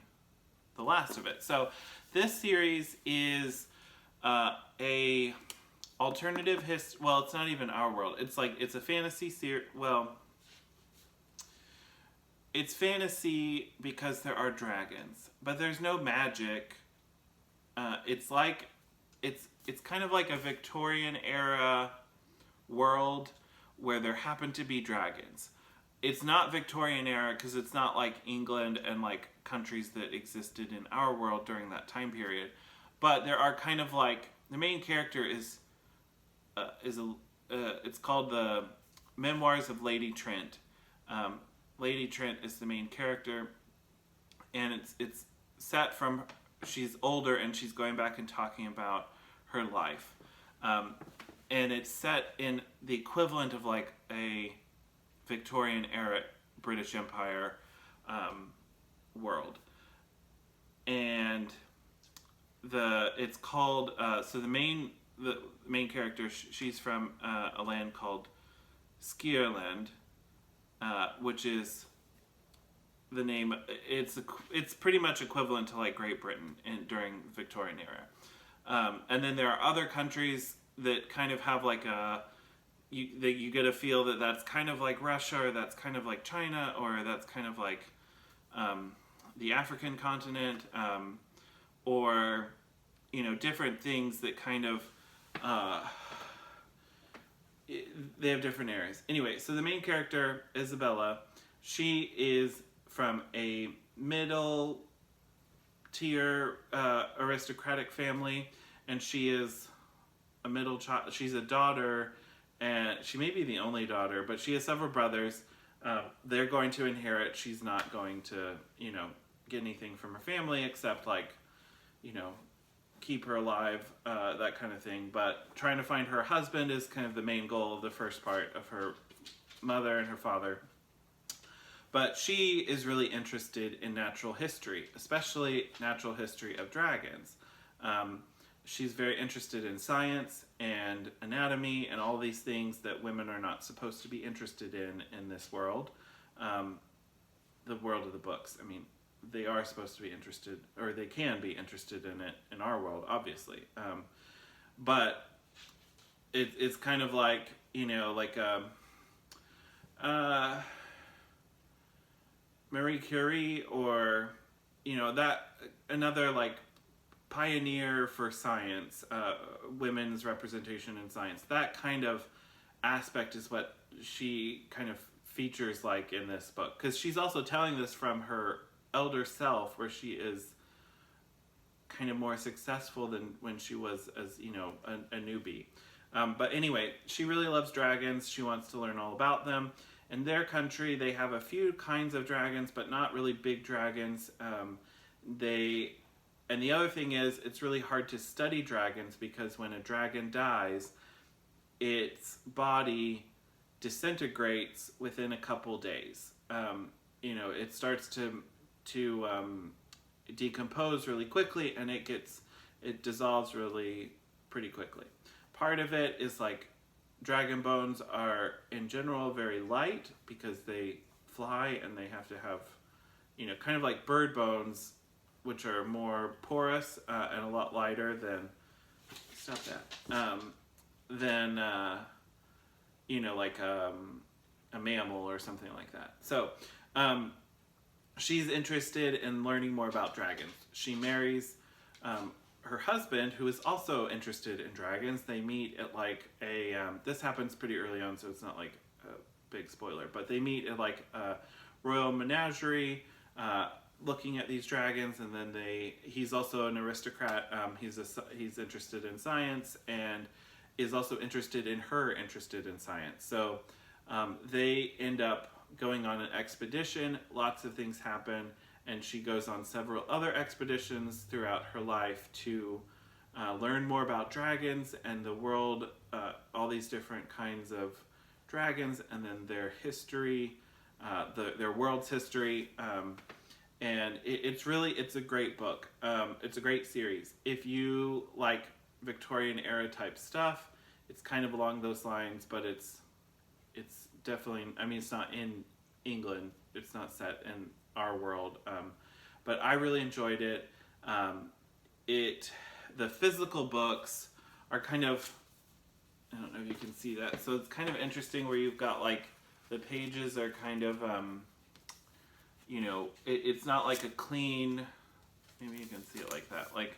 the last of it. So this series is a alternative history. Well, it's not even our world. It's a fantasy series. Well, it's fantasy because there are dragons, but there's no magic. It's kind of like a Victorian era world where there happen to be dragons. It's not Victorian era because it's not like England and like countries that existed in our world during that time period. But there are kind of like, the main character is it's called the Memoirs of Lady Trent. Lady Trent is the main character, and it's set from, she's older and she's going back and talking about her life. And it's set in the equivalent of like a Victorian era British Empire world. And it's called, so the main character, she's from a land called Skierland, which is the name, it's pretty much equivalent to like Great Britain during the Victorian era. And then there are other countries that kind of have like you get a feel that that's kind of like Russia, or that's kind of like China, or that's kind of like the African continent, or different things that kind of they have different areas. Anyway, so the main character, Isabella, she is from a middle tier aristocratic family, and she is a middle child. She's a daughter, and she may be the only daughter, but she has several brothers. They're going to inherit. She's not going to, get anything from her family except like, keep her alive, that kind of thing. But trying to find her husband is kind of the main goal of the first part of her mother and her father. But she is really interested in natural history, especially natural history of dragons. She's very interested in science and anatomy and all these things that women are not supposed to be interested in this world. The world of the books. I mean, they are supposed to be interested, or they can be interested in it in our world, obviously. But it's kind of like, Marie Curie, or, that another like pioneer for science, women's representation in science. That kind of aspect is what she kind of features like in this book, because she's also telling this from her elder self, where she is kind of more successful than when she was as a newbie. But anyway, she really loves dragons. She wants to learn all about them, in their country, they have a few kinds of dragons, but not really big dragons. And the other thing is, it's really hard to study dragons because when a dragon dies, its body disintegrates within a couple days. It starts to decompose really quickly, and it dissolves really pretty quickly. Part of it is like dragon bones are in general very light because they fly and they have to have, kind of like bird bones, which are more porous and a lot lighter than like a mammal or something like that. So she's interested in learning more about dragons. She marries her husband, who is also interested in dragons. They meet at like this happens pretty early on, so it's not like a big spoiler, but they meet at like a royal menagerie, looking at these dragons, and then he's also an aristocrat. He's interested in science and is also interested in science. So they end up going on an expedition. Lots of things happen, and she goes on several other expeditions throughout her life to learn more about dragons and the world, all these different kinds of dragons, and then their history, their world's history. And it's a great book. It's a great series. If you like Victorian era type stuff, it's kind of along those lines, but it's definitely, it's not in England. It's not set in our world. But I really enjoyed it. The physical books are kind of, I don't know if you can see that. So it's kind of interesting where you've got like, the pages are kind of, it's not like a clean, maybe you can see it like that, like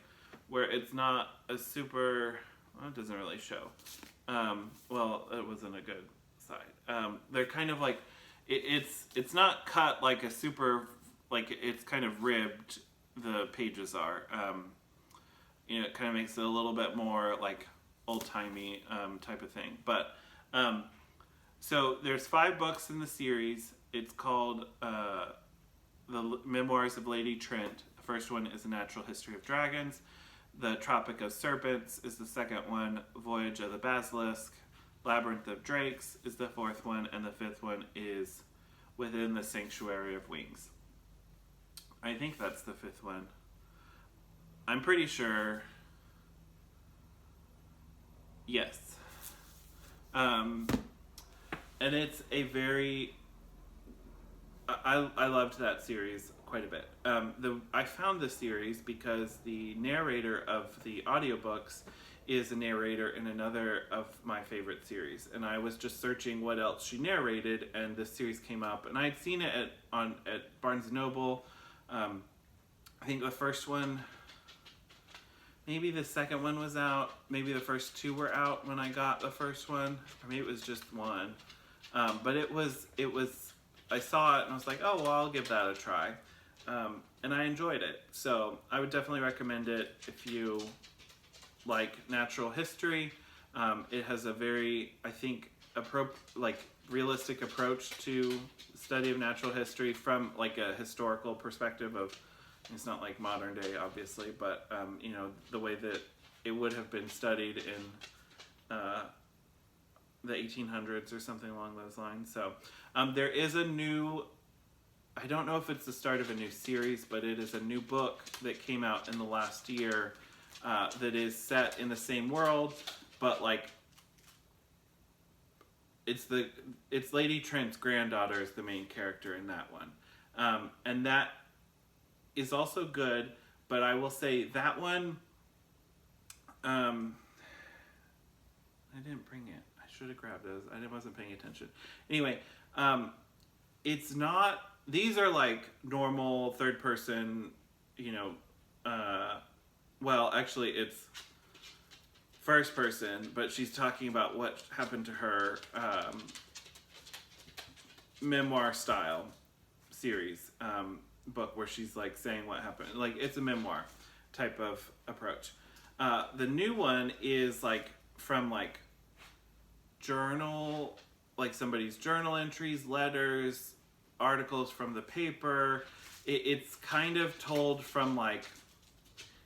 where it's not a super, well, it doesn't really show. Well, it wasn't a good side. They're kind of like, it's not cut like a super, like it's kind of ribbed, the pages are. It kind of makes it a little bit more like old-timey type of thing. But, so there's 5 books in the series. It's called The Memoirs of Lady Trent. The first one is A Natural History of Dragons. The Tropic of Serpents is the second one. Voyage of the Basilisk. Labyrinth of Drakes is the 4th one. And the 5th one is Within the Sanctuary of Wings. I think that's the 5th one. I'm pretty sure. Yes. And it's a very... I loved that series quite a bit. I found this series because the narrator of the audiobooks is a narrator in another of my favorite series, and I was just searching what else she narrated, and this series came up, and I'd seen it at Barnes & Noble. I think the first one, maybe the second one was out, maybe the first 2 were out when I got the first one, or maybe it was just one. But it was, I saw it and I was like, oh, well, I'll give that a try. And I enjoyed it. So I would definitely recommend it if you like natural history. It has a very, I think, realistic approach to study of natural history from like a historical perspective of, it's not like modern day, obviously, but, the way that it would have been studied in the 1800s or something along those lines. So there is a new, I don't know if it's the start of a new series, but it is a new book that came out in the last year that is set in the same world, but like it's Lady Trent's granddaughter is the main character in that one. And that is also good, but I will say that one, I didn't bring it. Should have grabbed those. I wasn't paying attention. Anyway, it's not, these are like normal third person, well, actually it's first person, but she's talking about what happened to her memoir style series book where she's like saying what happened. Like it's a memoir type of approach. The new one is like from like journal, like somebody's journal entries, letters, articles from the paper. It's kind of told from like,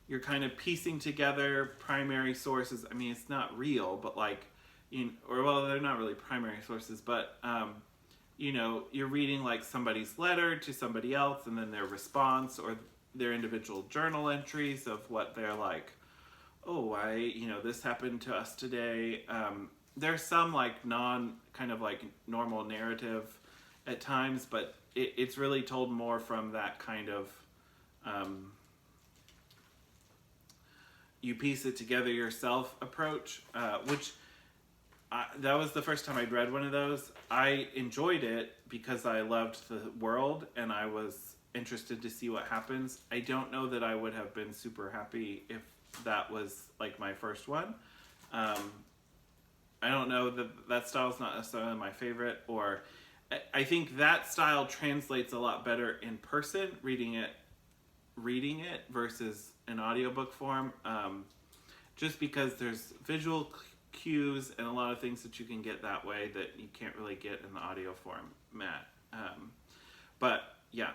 you're kind of piecing together primary sources. I mean, it's not real, but like, well, they're not really primary sources, but you know, you're reading like somebody's letter to somebody else, and then their response or their individual journal entries of what they're like, oh, this happened to us today. There's some like kind of like normal narrative at times, but it's really told more from that kind of, you piece it together yourself approach, which that was the first time I'd read one of those. I enjoyed it because I loved the world and I was interested to see what happens. I don't know that I would have been super happy if that was like my first one. I don't know that style is not necessarily my favorite, or I think that style translates a lot better in person, reading it versus an audiobook form, just because there's visual cues and a lot of things that you can get that way that you can't really get in the audio format. But yeah,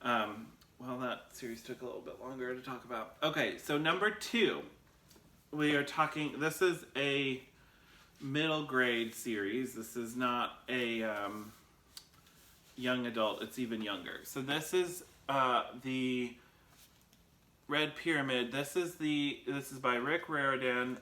well, that series took a little bit longer to talk about. Okay, so number 2, we are talking, this is a middle grade series. This is not a young adult, it's even younger. So this is the Red Pyramid. This is by Rick Riordan,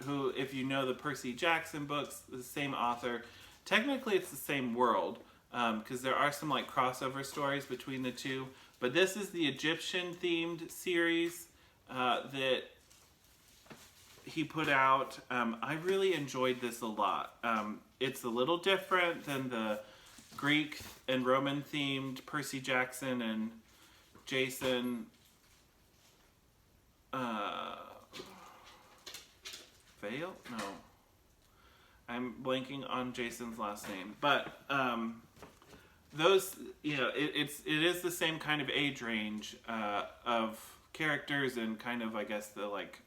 who, if you know the Percy Jackson books, the same author. Technically, it's the same world, because there are some like crossover stories between the two. But this is the Egyptian-themed series that he put out. I really enjoyed this a lot. It's a little different than the Greek and Roman-themed Percy Jackson and Jason Vale? No. I'm blanking on Jason's last name. But those, it is the same kind of age range of characters and kind of, I guess, the like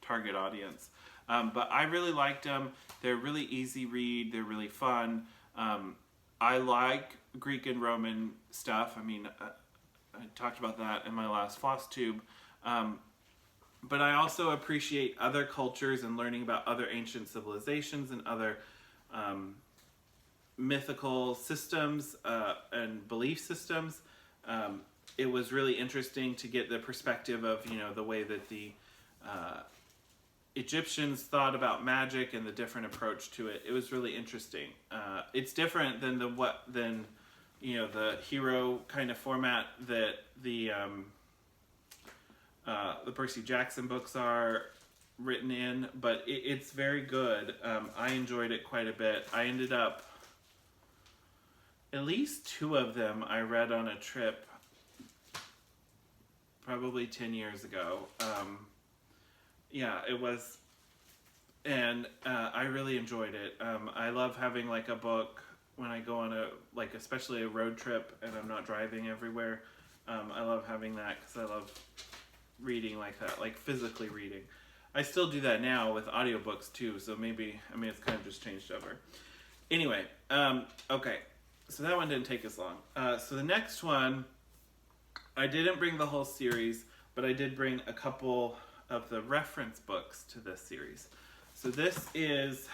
target audience. But I really liked them. They're really easy read. They're really fun. I like Greek and Roman stuff. I mean, I talked about that in my last Flosstube. But I also appreciate other cultures and learning about other ancient civilizations and other mythical systems and belief systems. It was really interesting to get the perspective of, the way that the Egyptians thought about magic and the different approach to it. It was really interesting. It's different than the hero kind of format that the Percy Jackson books are written in, but it's very good. I enjoyed it quite a bit. I ended up, at least 2 of them I read on a trip probably 10 years ago. Yeah, it was, and I really enjoyed it. I love having like a book when I go on especially a road trip and I'm not driving everywhere. I love having that because I love reading like that, like physically reading. I still do that now with audiobooks too, so maybe, it's kind of just changed over. Anyway, okay, so that one didn't take as long. So the next one, I didn't bring the whole series, but I did bring a couple of the reference books to this series. So this is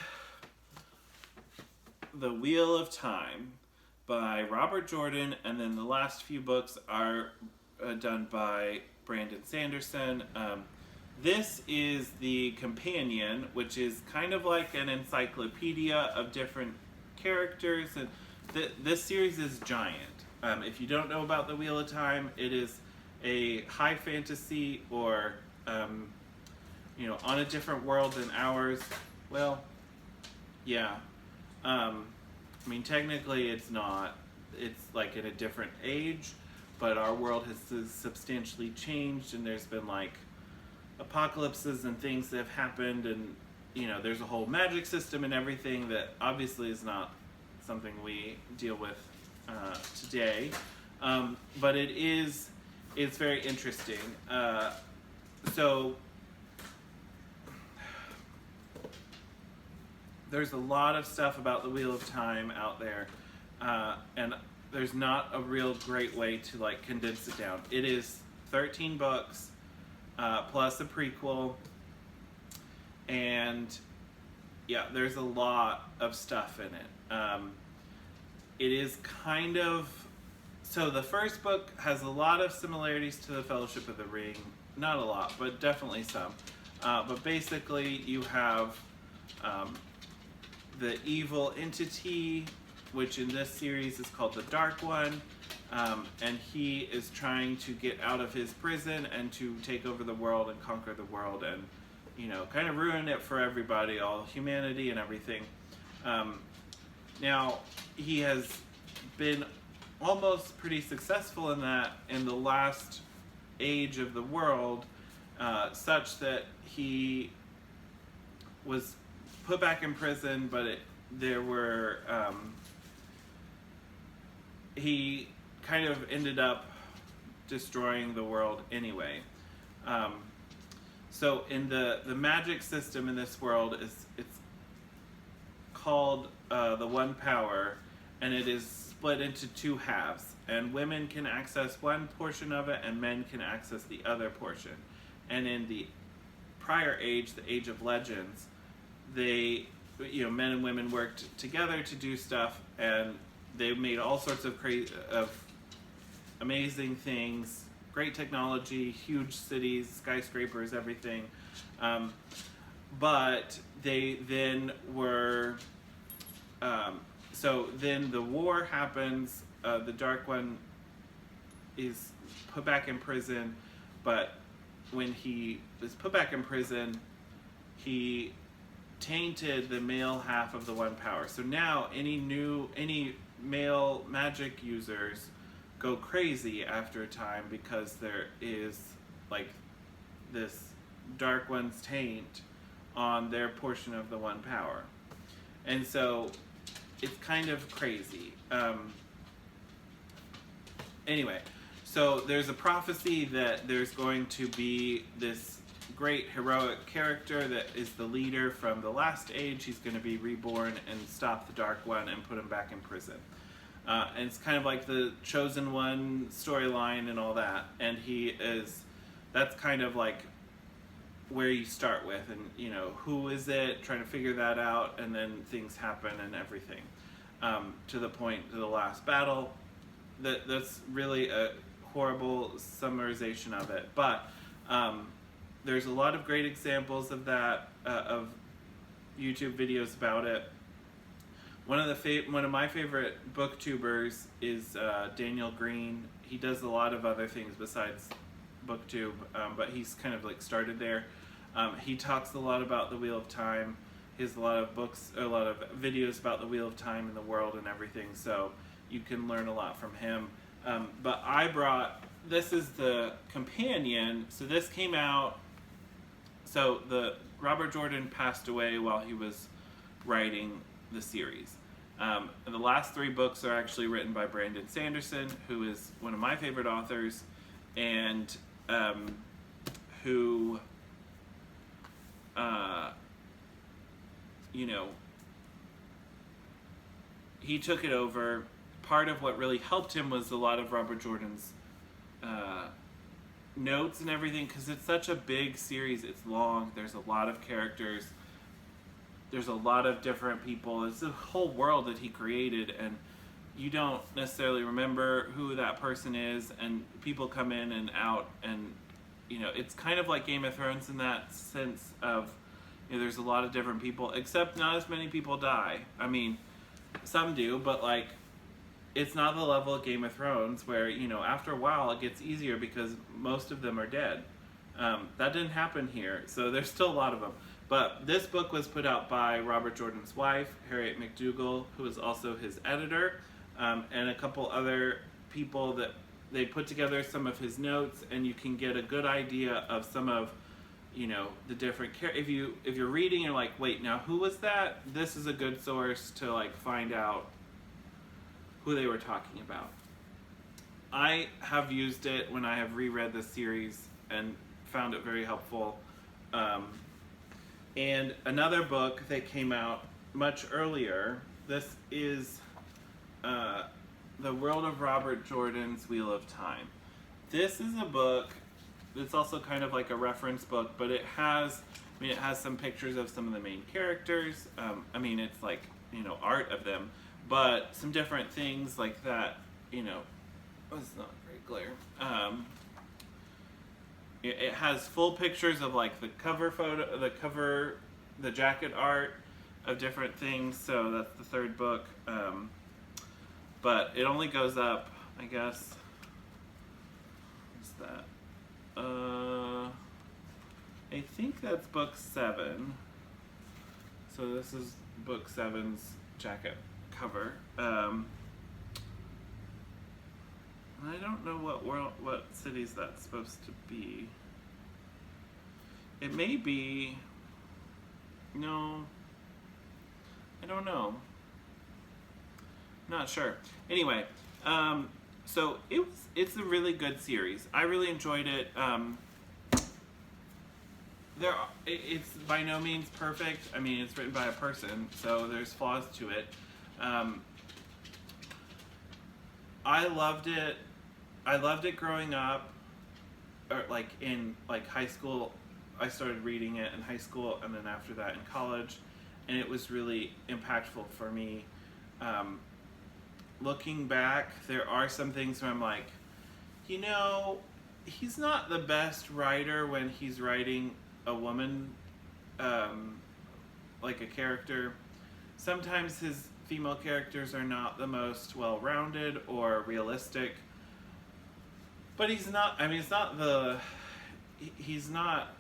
The Wheel of Time by Robert Jordan, and then the last few books are done by Brandon Sanderson. This is the companion, which is kind of like an encyclopedia of different characters, and this series is giant. If you don't know about The Wheel of Time, it is a high fantasy or on a different world than ours. Well, yeah. Technically it's not. It's like in a different age, but our world has substantially changed, and there's been like apocalypses and things that have happened, and there's a whole magic system and everything that obviously is not something we deal with today. But it's very interesting. So there's a lot of stuff about the Wheel of Time out there, and there's not a real great way to like condense it down. It is 13 books plus a prequel, and yeah, there's a lot of stuff in it. It is kind of, so the first book has a lot of similarities to the Fellowship of the Ring. Not a lot, but definitely some. But basically you have the evil entity, which in this series is called the Dark One, and he is trying to get out of his prison and to take over the world and conquer the world and, you know, kind of ruin it for everybody, all humanity and everything. Now, he has been almost pretty successful in that in the last age of the world, such that he was put back in prison, but he kind of ended up destroying the world anyway. So in the magic system in this world, it's called the One Power, and it is split into two halves, and women can access one portion of it and men can access the other portion. And in the prior age, the Age of Legends, they, you know, men and women worked together to do stuff, and they made all sorts of amazing things, great technology, huge cities, skyscrapers, everything. But they then were, so then the war happens, the Dark One is put back in prison, but when he was put back in prison, he tainted the male half of the One Power. So now any male magic users go crazy after a time because there is like this Dark One's taint on their portion of the One Power. And so it's kind of crazy. Anyway, so there's a prophecy that there's going to be this great heroic character that is the leader from the last age. He's going to be reborn and stop the Dark One and put him back in prison. And it's kind of like the Chosen One storyline and all that. And that's kind of like where you start with, and you know, who is it, trying to figure that out, and then things happen and everything. To the point, to the last battle. That's really a horrible summarization of it. But there's a lot of great examples of that, of YouTube videos about it. One of my favorite booktubers is Daniel Green. He does a lot of other things besides booktube, but he's kind of like started there. He talks a lot about the Wheel of Time. He has a lot of books, a lot of videos about the Wheel of Time in the world and everything, so you can learn a lot from him. But this is the companion. So this came out, so Robert Jordan passed away while he was writing the series. And the last 3 books are actually written by Brandon Sanderson, who is one of my favorite authors, and who, you know, he took it over. Part of what really helped him was a lot of Robert Jordan's notes and everything, because it's such a big series. It's long. There's a lot of characters. There's a lot of different people. It's a whole world that he created, and you don't necessarily remember who that person is, and people come in and out, and you know, it's kind of like Game of Thrones in that sense of, you know, there's a lot of different people, except not as many people die. I mean, some do, but like, it's not the level of Game of Thrones where, you know, after a while it gets easier because most of them are dead. That didn't happen here, so there's still a lot of them. But this book was put out by Robert Jordan's wife, Harriet McDougall, who is also his editor, and a couple other people that they put together some of his notes, and you can get a good idea of some of, you know, the different if you're reading, you're like, wait, now who was that? This is a good source to like find out who they were talking about. I have used it when I have reread this series and found it very helpful. And another book that came out much earlier. This is The World of Robert Jordan's Wheel of Time. This is a book. It's also kind of like a reference book, but it has, it has some pictures of some of the main characters. It's like, art of them, but some different things like that, it's not great glare. It has full pictures of like the cover photo, the jacket art of different things. So that's the third book. But it only goes up, I guess. What's that? I think that's book 7. So this is book 7's jacket cover. I don't know what cities that's supposed to be. It may be. No, I don't know. Not sure. Anyway, so it's a really good series. I really enjoyed it. It's by no means perfect. I mean, it's written by a person, so there's flaws to it. I loved it. I loved it growing up, or like in high school. I started reading it in high school, and then after that in college, and it was really impactful for me. Looking back, there are some things where I'm like, he's not the best writer when he's writing a woman, like a character. Sometimes his female characters are not the most well-rounded or realistic. But he's not, it's not he's not,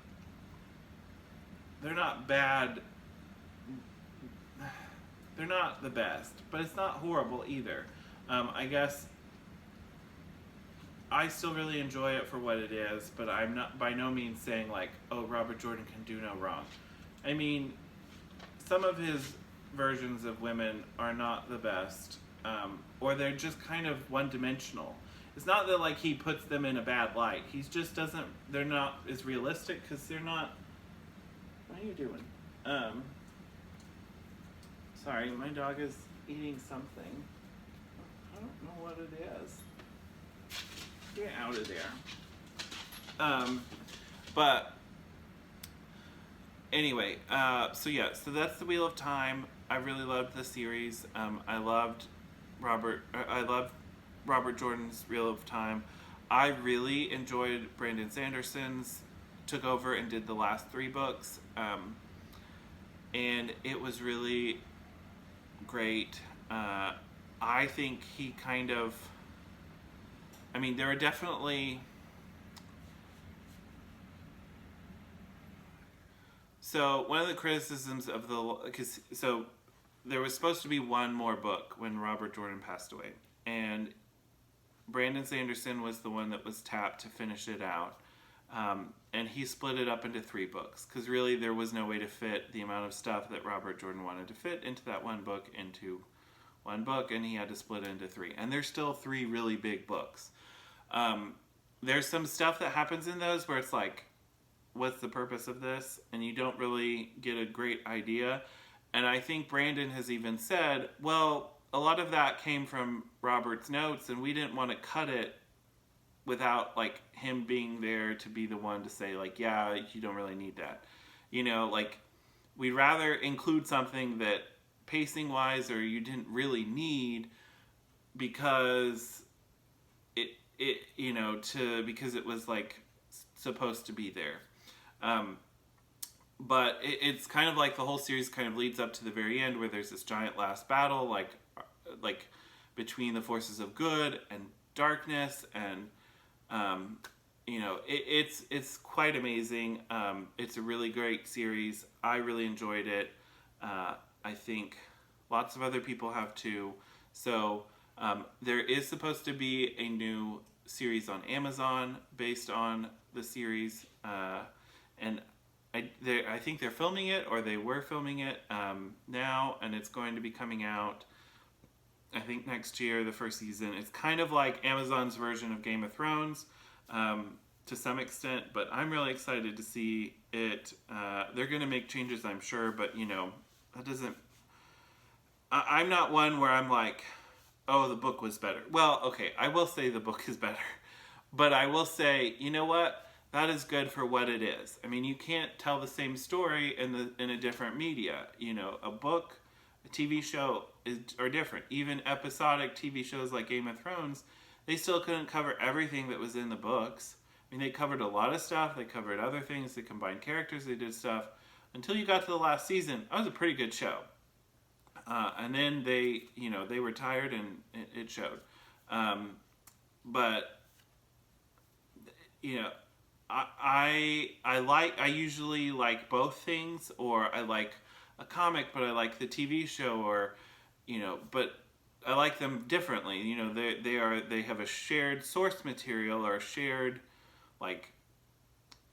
they're not bad, they're not the best, but it's not horrible either. I guess I still really enjoy it for what it is, but I'm not by no means saying like, oh, Robert Jordan can do no wrong. I mean, some of his versions of women are not the best, or they're just kind of one-dimensional. It's not that like he puts them in a bad light. He's just doesn't. They're not as realistic because they're not. What are you doing? Sorry, my dog is eating something. I don't know what it is. Get out of there. But anyway, so that's The Wheel of Time. I really loved the series. I loved Robert Jordan's Wheel of Time. I really enjoyed Brandon Sanderson's, took over and did the last 3 books. And it was really great. I think he kind of, there are definitely, so one of the criticisms of so there was supposed to be one more book when Robert Jordan passed away, and Brandon Sanderson was the one that was tapped to finish it out, and he split it up into 3 books, because really there was no way to fit the amount of stuff that Robert Jordan wanted to fit into that one book into one book, and he had to split it into 3, and there's still 3 really big books. There's some stuff that happens in those where it's like, what's the purpose of this? And you don't really get a great idea. And I think Brandon has even said, well, a lot of that came from Robert's notes, and we didn't want to cut it without like him being there to be the one to say like, yeah, you don't really need that. We'd rather include something that pacing wise or you didn't really need because because it was like supposed to be there. But it's kind of like the whole series kind of leads up to the very end where there's this giant last battle, like between the forces of good and darkness, and it's quite amazing. It's a really great series. I really enjoyed it. I think lots of other people have too. So there is supposed to be a new series on Amazon based on the series, and I think they're filming it, or they were filming it now, and it's going to be coming out, I think, next year, the first season. It's kind of like Amazon's version of Game of Thrones to some extent, but I'm really excited to see it. They're going to make changes, I'm sure, but that doesn't I'm not one where I'm like, oh, the book was better. Well, okay, I will say the book is better. But I will say, you know what? That is good for what it is. I mean, you can't tell the same story in a different media. You know, a book, a TV show are different. Even episodic TV shows like Game of Thrones, they still couldn't cover everything that was in the books. I mean, they covered a lot of stuff. They covered other things. They combined characters. They did stuff. Until you got to the last season, that was a pretty good show. And then they retired and it showed. But you know, I usually like both things, or I like a comic, but I like the TV show, or but I like them differently. You know, they have a shared source material or shared like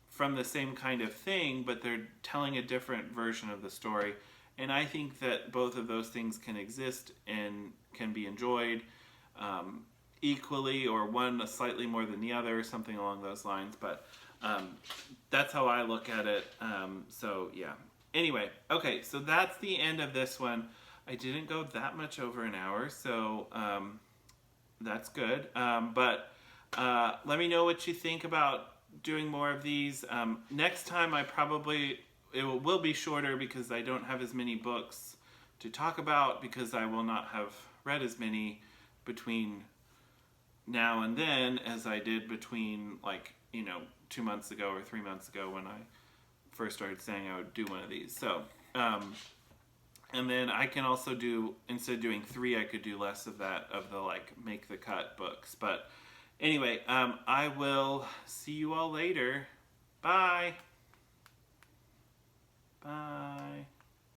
from the same kind of thing, but they're telling a different version of the story. And I think that both of those things can exist and can be enjoyed equally, or one slightly more than the other, something along those lines. But that's how I look at it. So yeah. Anyway, okay, so that's the end of this one. I didn't go that much over an hour, so that's good. But let me know what you think about doing more of these. Next time it will be shorter because I don't have as many books to talk about, because I will not have read as many between now and then as I did between 2 months ago or 3 months ago when I first started saying I would do one of these. So and then I can also do, instead of doing 3, I could do less of that, of the make the cut books. But anyway, I will see you all later. Bye. Bye.